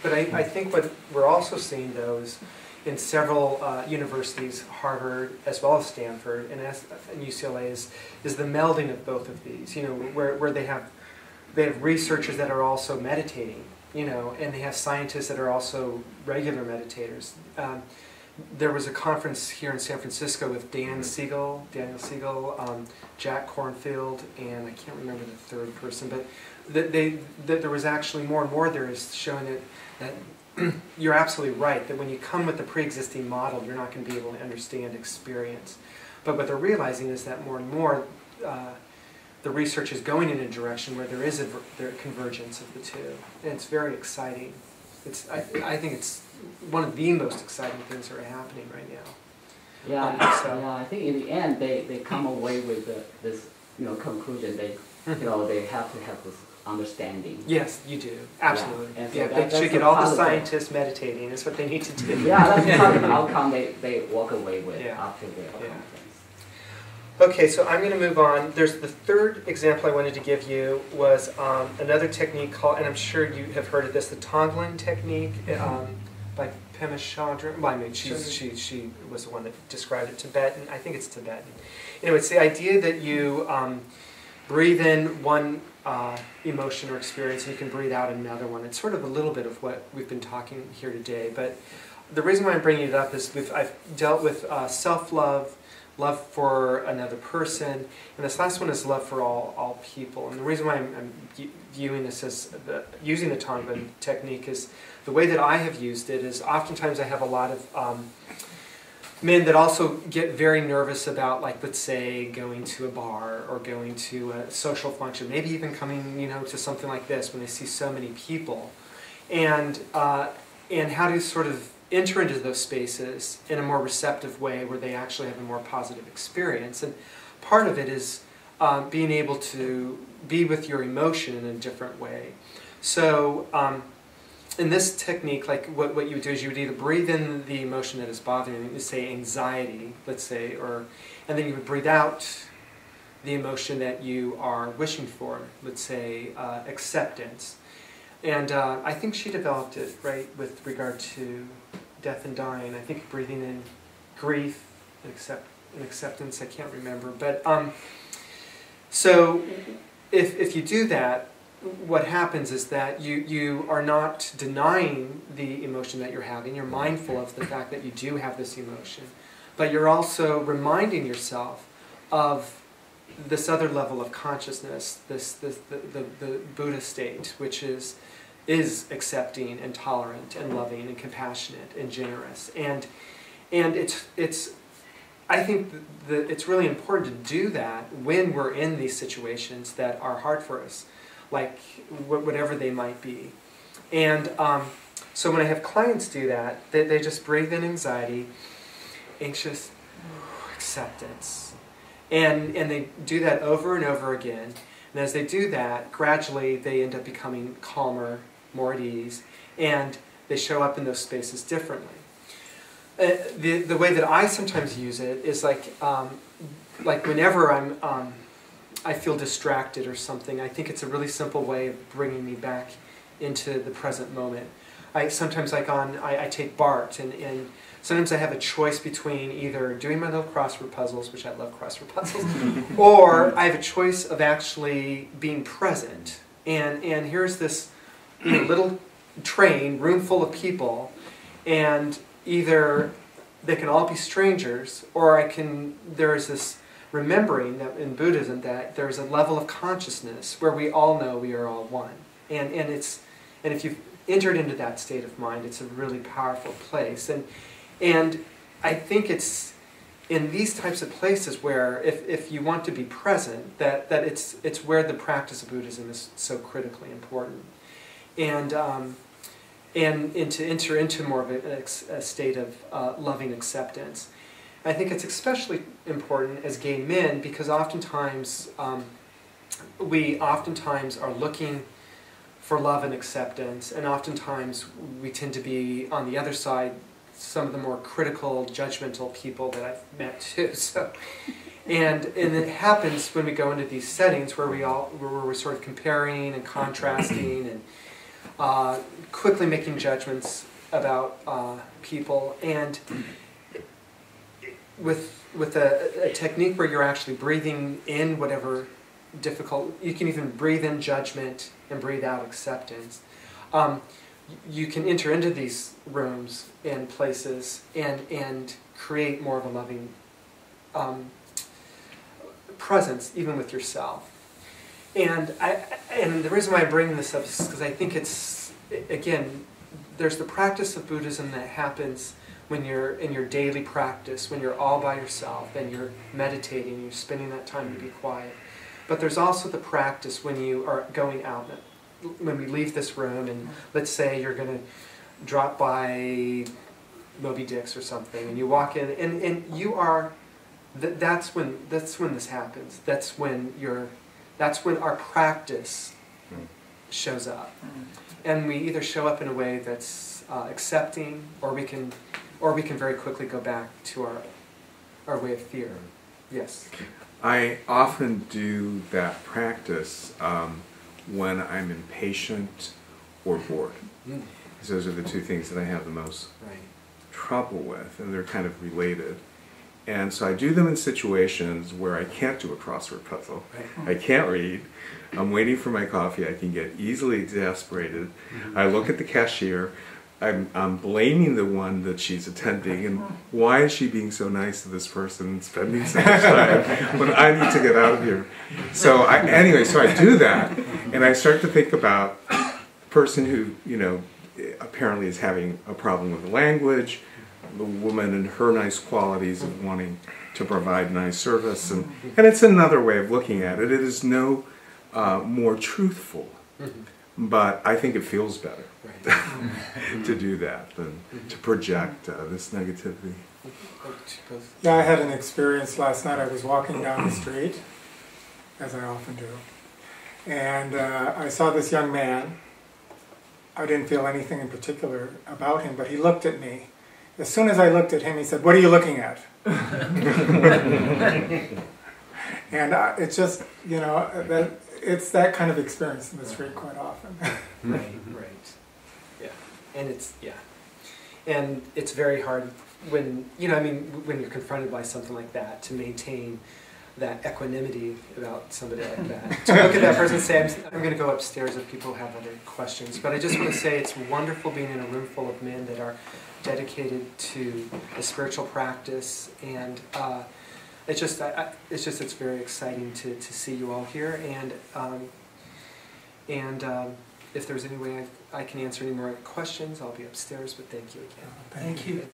But I think what we're also seeing, though, is in several universities, Harvard as well as Stanford and UCLA, is the melding of both of these. Where they have researchers that are also meditating, and they have scientists that are also regular meditators. There was a conference here in San Francisco with Daniel Siegel, Jack Kornfield, and I can't remember the third person, but that there was actually more and more there is showing that you're absolutely right, that when you come with the pre-existing model, you're not going to be able to understand experience. But what they're realizing is that more and more the research is going in a direction where there is a convergence of the two. And it's very exciting. I think it's one of the most exciting things that are happening right now. Yeah, I think in the end they come away with this conclusion. They they have to have this understanding. Yes, you do. Absolutely. Yeah, they should get all the scientists meditating. Is what they need to do. Yeah, that's part of the outcome they walk away with after their conference. Okay, so I'm going to move on. There's the third example I wanted to give you was another technique called, and I'm sure you have heard of this, the Tonglen technique by Pema Chodron. Well, I mean, she was the one that described it. Tibetan. I think it's Tibetan. Anyway, it's the idea that you breathe in one emotion or experience and you can breathe out another one. It's sort of a little bit of what we've been talking here today. But the reason why I'm bringing it up is I've dealt with self-love, love for another person, and this last one is love for all people. And the reason why I'm viewing this as using the Tonglen technique is the way that I have used it is oftentimes I have a lot of men that also get very nervous about, like, let's say, going to a bar or going to a social function, maybe even coming, to something like this when they see so many people, and how to sort of enter into those spaces in a more receptive way where they actually have a more positive experience. And part of it is being able to be with your emotion in a different way. So in this technique, like what you would do is you would either breathe in the emotion that is bothering you, say anxiety, let's say, and then you would breathe out the emotion that you are wishing for, let's say acceptance. And I think she developed it, right, with regard to death and dying. I think breathing in grief and acceptance, I can't remember. But so if you do that, what happens is that you are not denying the emotion that you're having. You're mindful of the fact that you do have this emotion. But you're also reminding yourself of this other level of consciousness, the Buddha state, which is accepting and tolerant and loving and compassionate and generous. And it's I think that it's really important to do that when we're in these situations that are hard for us, like whatever they might be. And so when I have clients do that, they just breathe in anxiety, anxious, acceptance. And they do that over and over again. And as they do that, gradually they end up becoming calmer, more at ease, and they show up in those spaces differently. The way that I sometimes use it is like whenever I feel distracted or something, I think it's a really simple way of bringing me back into the present moment. Sometimes I take BART, and sometimes I have a choice between either doing my little crossword puzzles, which I love crossword puzzles, or I have a choice of actually being present. And here's this little train, room full of people, and either they can all be strangers, or there is this remembering that in Buddhism that there's a level of consciousness where we all know we are all one. And if you've entered into that state of mind, it's a really powerful place. And I think it's in these types of places where if you want to be present, that it's where the practice of Buddhism is so critically important. And to enter into more of a state of loving acceptance. I think it's especially important as gay men because oftentimes we are looking for love and acceptance, and oftentimes we tend to be on the other side, some of the more critical, judgmental people that I've met too. So, and it happens when we go into these settings where we're sort of comparing and contrasting, quickly making judgments about people, and with a technique where you're actually breathing in whatever difficult, you can even breathe in judgment and breathe out acceptance. You can enter into these rooms and places and create more of a loving presence, even with yourself. And the reason why I'm bringing this up is because I think it's, again, there's the practice of Buddhism that happens when you're in your daily practice, when you're all by yourself and you're meditating, you're spending that time to be quiet. But there's also the practice when you are going out, when we leave this room, and let's say you're going to drop by Moby Dick's or something, and you walk in, and you are, that's when this happens. That's when our practice shows up, and we either show up in a way that's accepting, or we can very quickly go back to our way of fear. Yes. I often do that practice when I'm impatient or bored. Those are the two things that I have the most trouble with, and they're kind of related. And so I do them in situations where I can't do a crossword puzzle, I can't read, I'm waiting for my coffee, I can get easily exasperated. I look at the cashier, I'm blaming the one that she's attending, and why is she being so nice to this person and spending so much time when I need to get out of here? So anyway, so I do that, and I start to think about the person who, apparently is having a problem with the language, the woman and her nice qualities of wanting to provide nice service, and it's another way of looking at it. It is no more truthful, but I think it feels better to do that than to project this negativity. Yeah, I had an experience last night. I was walking down the street, as I often do, and I saw this young man. I didn't feel anything in particular about him, but he looked at me. As soon as I looked at him, he said, "What are you looking at?" And it's just, it's that kind of experience in the street quite often. Right. Yeah. And it's very hard when, when you're confronted by something like that, to maintain that equanimity about somebody like that. To look at that person and say, I'm going to go upstairs if people have other questions. But I just want to say it's wonderful being in a room full of men that are dedicated to the spiritual practice, and it's very exciting to see you all here, and if there's any way I can answer any more questions, I'll be upstairs, but thank you again. Thank you.